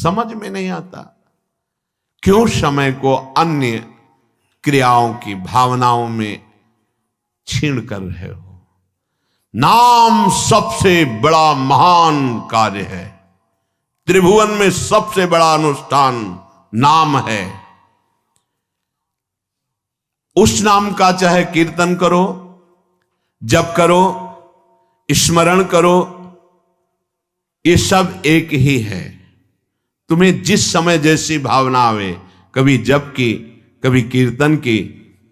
समझ में नहीं आता। क्यों समय को अन्य क्रियाओं की भावनाओं में छीन कर रहे हो? नाम सबसे बड़ा महान कार्य है। त्रिभुवन में सबसे बड़ा अनुष्ठान नाम है। उस नाम का चाहे कीर्तन करो, जप करो, स्मरण करो, ये सब एक ही है। तुम्हें जिस समय जैसी भावना आवे, कभी जप की, कभी कीर्तन की,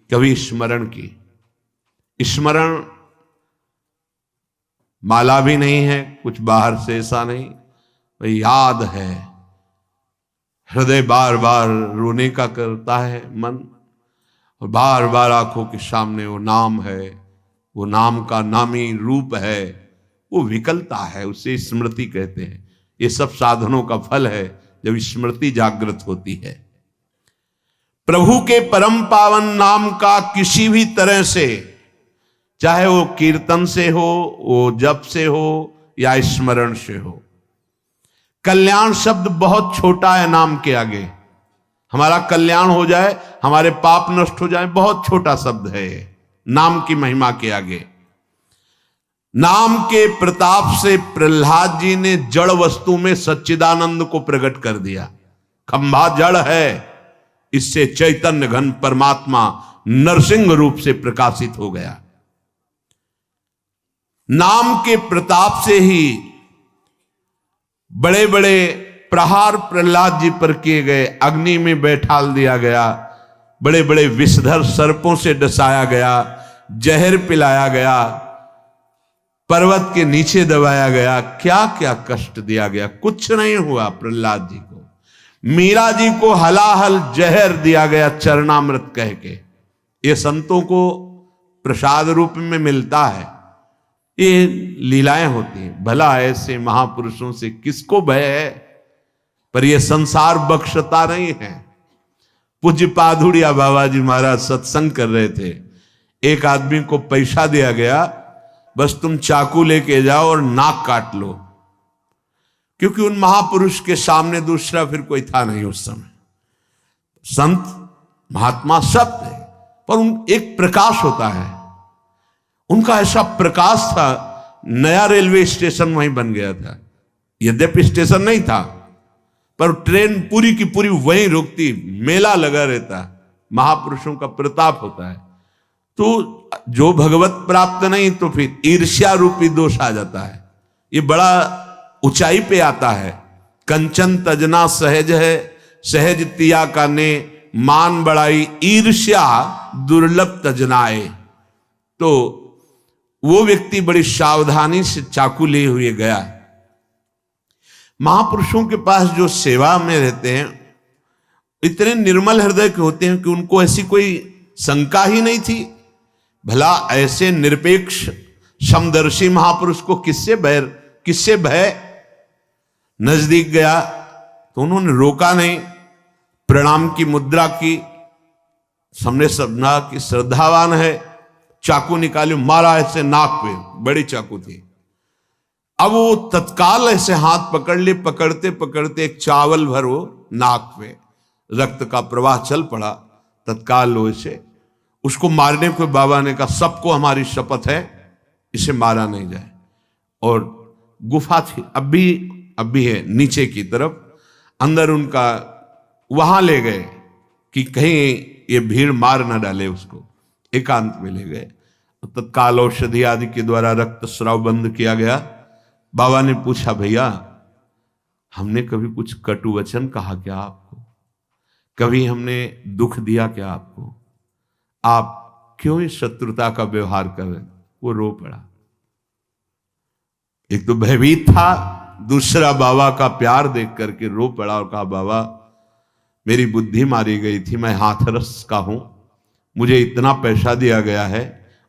कभी स्मरण की। स्मरण माला भी नहीं है, कुछ बाहर से ऐसा नहीं, याद है। हृदय बार बार रोने का करता है मन, और बार बार आंखों के सामने वो नाम है, वो नाम का नामी रूप है, वो विकलता है, उसे स्मृति कहते हैं। ये सब साधनों का फल है जब स्मृति जागृत होती है। प्रभु के परम पावन नाम का किसी भी तरह से, चाहे वो कीर्तन से हो, वो जप से हो या स्मरण से हो। कल्याण शब्द बहुत छोटा है नाम के आगे। हमारा कल्याण हो जाए, हमारे पाप नष्ट हो जाए, बहुत छोटा शब्द है नाम की महिमा के आगे। नाम के प्रताप से प्रहलाद जी ने जड़ वस्तु में सच्चिदानंद को प्रकट कर दिया। खंभा जड़ है, इससे चैतन्य घन परमात्मा नरसिंह रूप से प्रकाशित हो गया। नाम के प्रताप से ही बड़े बड़े प्रहार प्रहलाद जी पर किए गए, अग्नि में बैठाल दिया गया, बड़े बड़े विषधर सर्पों से डसाया गया, जहर पिलाया गया, पर्वत के नीचे दबाया गया, क्या क्या कष्ट दिया गया, कुछ नहीं हुआ प्रहलाद जी को। मीरा जी को हलाहल जहर दिया गया चरणामृत कह के। ये संतों को प्रसाद रूप में मिलता है, ये लीलाएं होती हैं। भला ऐसे महापुरुषों से किसको भय है, पर ये संसार बख्शता नहीं है। पूज्य पाधुड़िया बाबा जी महाराज सत्संग कर रहे थे, एक आदमी को पैसा दिया गया, बस तुम चाकू लेके जाओ और नाक काट लो, क्योंकि उन महापुरुष के सामने दूसरा फिर कोई था नहीं उस समय। संत महात्मा सब थे, पर उन एक प्रकाश होता है, उनका ऐसा प्रकाश था। नया रेलवे स्टेशन वहीं बन गया था, यद्यपि स्टेशन नहीं था, पर ट्रेन पूरी की पूरी वहीं रुकती, मेला लगा रहता। महापुरुषों का प्रताप होता है। तो जो भगवत प्राप्त नहीं तो फिर ईर्ष्या रूपी दोष आ जाता है। ये बड़ा ऊंचाई पे आता है। कंचन तजना सहज है, सहज तिया का ने मान बढ़ाई, ईर्ष्या दुर्लभ तजनाए। तो वो व्यक्ति बड़ी सावधानी से चाकू लिए हुए गया। महापुरुषों के पास जो सेवा में रहते हैं, इतने निर्मल हृदय के होते हैं कि उनको ऐसी कोई शंका ही नहीं थी। भला ऐसे निरपेक्ष समदर्शी महापुरुष को किससे भय? नजदीक गया तो उन्होंने रोका नहीं, प्रणाम की मुद्रा की, सामने समझा कि श्रद्धावान है, चाकू निकाली, मारा ऐसे नाक पे, बड़ी चाकू थी। अब वो तत्काल ऐसे हाथ पकड़ लिए, पकड़ते पकड़ते एक चावल भर वो नाक पे, रक्त का प्रवाह चल पड़ा। तत्काल लो इसे, उसको मारने को बाबा ने कहा, सबको हमारी शपथ है इसे मारा नहीं जाए। और गुफा थी, अब भी है नीचे की तरफ, अंदर उनका वहां ले गए कि कहीं ये भीड़ मार ना डाले उसको। एकांत में ले गए, तत्काल औषधि आदि के द्वारा रक्त स्राव बंद किया गया। बाबा ने पूछा, भैया हमने कभी कुछ कटु वचन कहा क्या आपको? कभी हमने दुख दिया क्या आपको? आप क्यों इस शत्रुता का व्यवहार कर रहे? वो रो पड़ा। एक तो भयभीत था, दूसरा बाबा का प्यार देख करके रो पड़ा और कहा, बाबा मेरी बुद्धि मारी गई थी, मैं हाथरस का हूं, मुझे इतना पैसा दिया गया है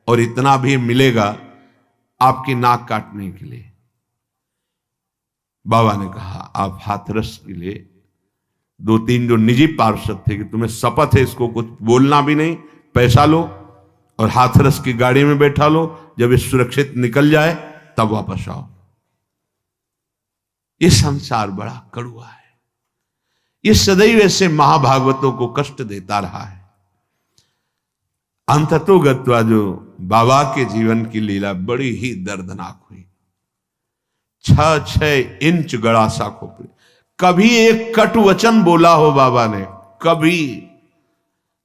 और इतना भी मिलेगा आपकी नाक काटने के लिए। बाबा ने कहा, आप हाथरस के लिए 2-3 जो निजी पार्षद थे कि तुम्हें शपथ है इसको कुछ बोलना भी नहीं, पैसा लो और हाथरस की गाड़ी में बैठा लो, जब ये सुरक्षित निकल जाए तब वापस आओ। ये संसार बड़ा कड़वा है। ये सदैव ऐसे महाभागवतों को कष्ट देता रहा है। अंततोगत्वा जो बाबा के जीवन की लीला बड़ी ही दर्दनाक हुई। 6-6 इंच गड़ा सा खोपड़ी, कभी एक कटु वचन बोला हो बाबा ने, कभी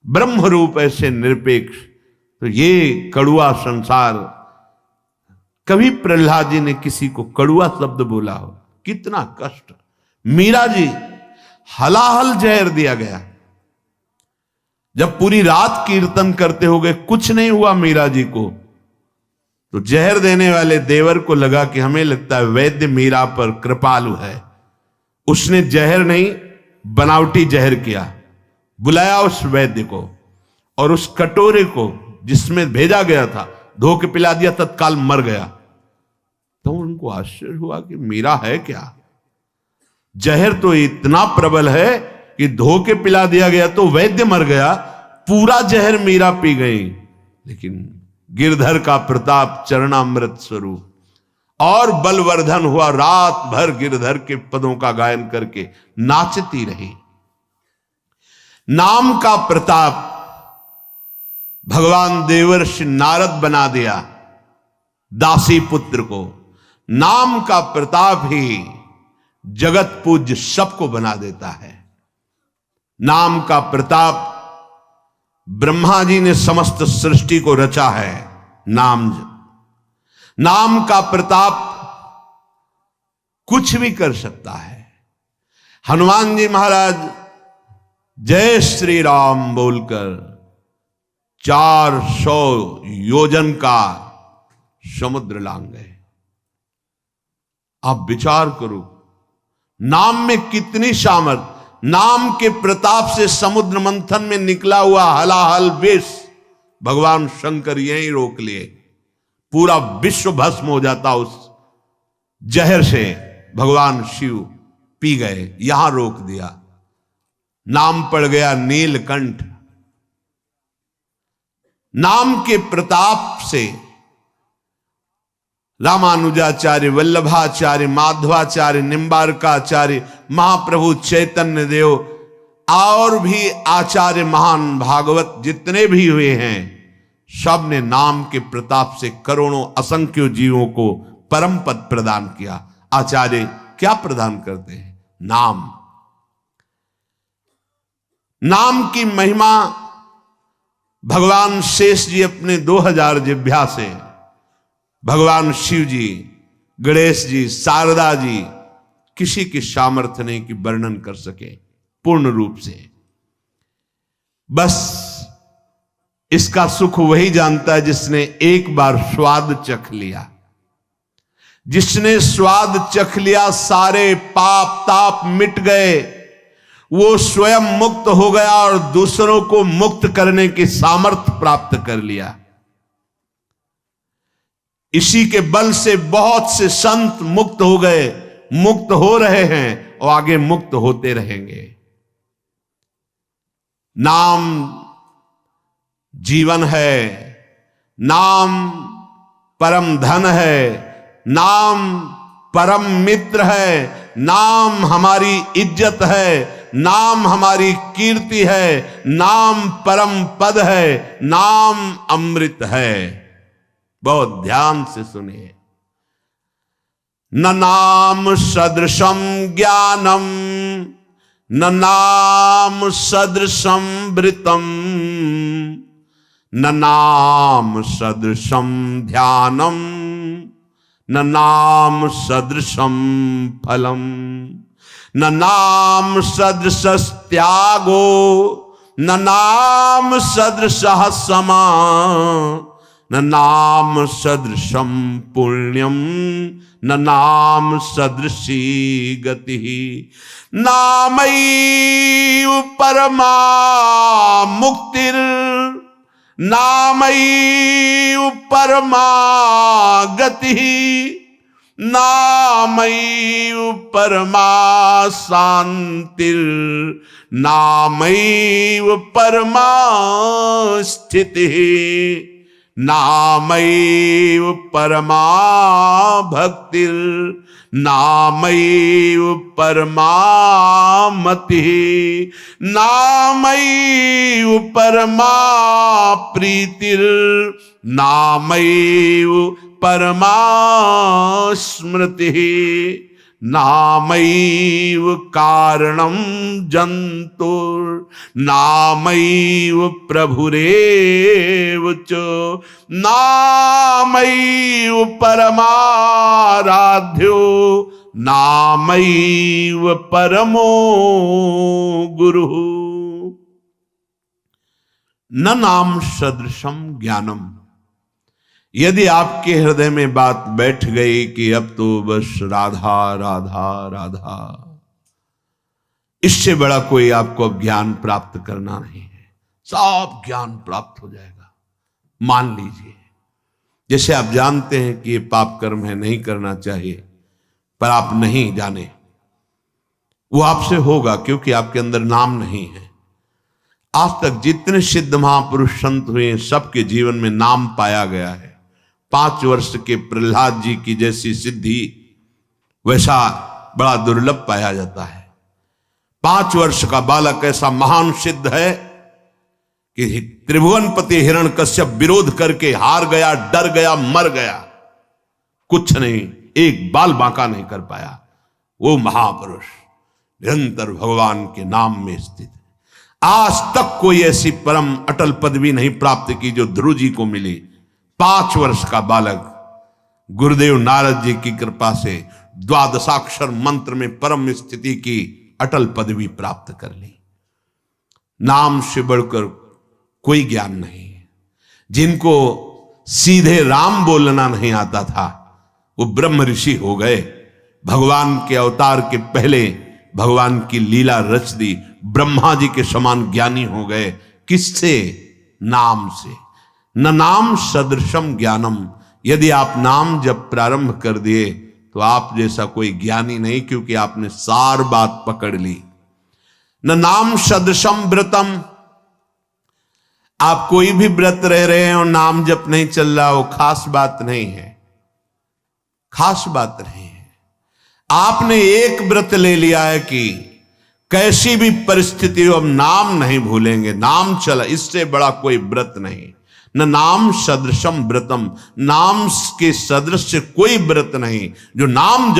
ब्रह्म रूप ऐसे निरपेक्ष, तो ये कड़ुआ संसार, कभी प्रहलाद जी ने किसी को कड़ुआ शब्द बोला हो? कितना कष्ट। मीरा जी हलाहल जहर दिया गया, जब पूरी रात कीर्तन करते हो गए कुछ नहीं हुआ मीरा जी को, तो जहर देने वाले देवर को लगा कि हमें लगता है वैद्य मीरा पर कृपालु है, उसने जहर नहीं बनावटी जहर किया, बुलाया उस वैद्य को और उस कटोरे को जिसमें भेजा गया था धो के पिला दिया, तत्काल मर गया। तो उनको आश्चर्य हुआ कि मीरा है क्या, जहर तो इतना प्रबल है कि धो के पिला दिया गया तो वैद्य मर गया, पूरा जहर मीरा पी गई। लेकिन गिरधर का प्रताप चरणामृत स्वरूप और बलवर्धन हुआ, रात भर गिरधर के पदों का गायन करके नाचती रही। नाम का प्रताप भगवान देवर्षि नारद बना दिया दासी पुत्र को, नाम का प्रताप ही जगत पूज्य सबको बना देता है। नाम का प्रताप ब्रह्मा जी ने समस्त सृष्टि को रचा है, नाम का प्रताप कुछ भी कर सकता है। हनुमान जी महाराज जय श्री राम बोलकर 400 योजन का समुद्र लांग गए। आप विचार करो, नाम में कितनी सामर्थ, नाम के प्रताप से समुद्र मंथन में निकला हुआ हलाहल विष भगवान शंकर यहीं रोक लिए, पूरा विश्व भस्म हो जाता उस जहर से, भगवान शिव पी गए, यहां रोक दिया। नाम पड़ गया नीलकंठ। नाम के प्रताप से रामानुजाचार्य, वल्लभाचार्य, माधवाचार्य, निम्बारकाचार्य, महाप्रभु चैतन्य देव और भी आचार्य महान भागवत जितने भी हुए हैं, सब ने नाम के प्रताप से करोड़ों असंख्य जीवों को परम पद प्रदान किया। आचार्य क्या प्रदान करते हैं? नाम। नाम की महिमा भगवान शेष जी अपने 2000 जिह्वा से, भगवान शिव जी, गणेश जी, शारदा जी, किसी की सामर्थ्य नहीं कि वर्णन कर सके पूर्ण रूप से। बस इसका सुख वही जानता है जिसने एक बार स्वाद चख लिया। जिसने स्वाद चख लिया, सारे पाप ताप मिट गए, वो स्वयं मुक्त हो गया और दूसरों को मुक्त करने की सामर्थ्य प्राप्त कर लिया। इसी के बल से बहुत से संत मुक्त हो गए, मुक्त हो रहे हैं और आगे मुक्त होते रहेंगे। नाम जीवन है, नाम परम धन है, नाम परम मित्र है, नाम हमारी इज्जत है, नाम हमारी कीर्ति है, नाम परम पद है, नाम अमृत है। बहुत ध्यान से सुनिए। न नाम सदृशम ज्ञानम, न नाम सदृशम वृतम, न नाम सदृशम ध्यानम, न नाम सदृशम फलम, न नाम सदृश त्यागो, न नाम सदृश समा, न नाम सदृशम पुण्यम, न नाम सदृशी गति। नामैव परमा मुक्तिर्, नामैव परमा गति, नामैव परमा शांतिर्, नामैव परमा स्थितिः, नामैव परमा भक्तिर्, नामैव परमामति, नामैव परमा प्रीतिर, नामैव परमा स्मृति, नामैव कारणं जन्तुर्, नामैव प्रभुरेव च, नामैव परमाराध्यो, नामैव परमो गुरुः। न नाम सदृशम ज्ञानम। यदि आपके हृदय में बात बैठ गई कि अब तो बस राधा राधा राधा, इससे बड़ा कोई आपको अब ज्ञान प्राप्त करना नहीं है, सब ज्ञान प्राप्त हो जाएगा। मान लीजिए, जैसे आप जानते हैं कि ये पाप कर्म है, नहीं करना चाहिए, पर आप नहीं जाने, वो आपसे होगा क्योंकि आपके अंदर नाम नहीं है। आज तक जितने सिद्ध महापुरुष संत हुए सबके जीवन में नाम पाया गया है। 5 वर्ष के प्रहलाद जी की जैसी सिद्धि वैसा बड़ा दुर्लभ पाया जाता है। 5 वर्ष का बालक ऐसा महान सिद्ध है कि त्रिभुवनपति हिरण्यकश्यप विरोध करके हार गया, डर गया, मर गया, कुछ नहीं, एक बाल बांका नहीं कर पाया। वो महापुरुष निरंतर भगवान के नाम में स्थित है। आज तक कोई ऐसी परम अटल पदवी नहीं प्राप्त की जो ध्रुव जी को मिली। 5 वर्ष का बालक गुरुदेव नारद जी की कृपा से द्वादशाक्षर मंत्र में परम स्थिति की अटल पदवी प्राप्त कर ली। नाम से बढ़कर कोई ज्ञान नहीं है। जिनको सीधे राम बोलना नहीं आता था वो ब्रह्म ऋषि हो गए। भगवान के अवतार के पहले भगवान की लीला रच दी, ब्रह्मा जी के समान ज्ञानी हो गए। किससे? नाम से। न नाम सदृशम ज्ञानम। यदि आप नाम जब प्रारंभ कर दिए तो आप जैसा कोई ज्ञानी नहीं, क्योंकि आपने सार बात पकड़ ली। न नाम सदृशम व्रतम। आप कोई भी व्रत रह रहे हैं और नाम जप नहीं चल रहा, वो खास बात नहीं है, खास बात नहीं है। आपने एक व्रत ले लिया है कि कैसी भी परिस्थिति हो अब नाम नहीं भूलेंगे, नाम चला, इससे बड़ा कोई व्रत नहीं। न नाम सदृशम व्रतम। नाम के सदृश कोई व्रत नहीं। जो नाम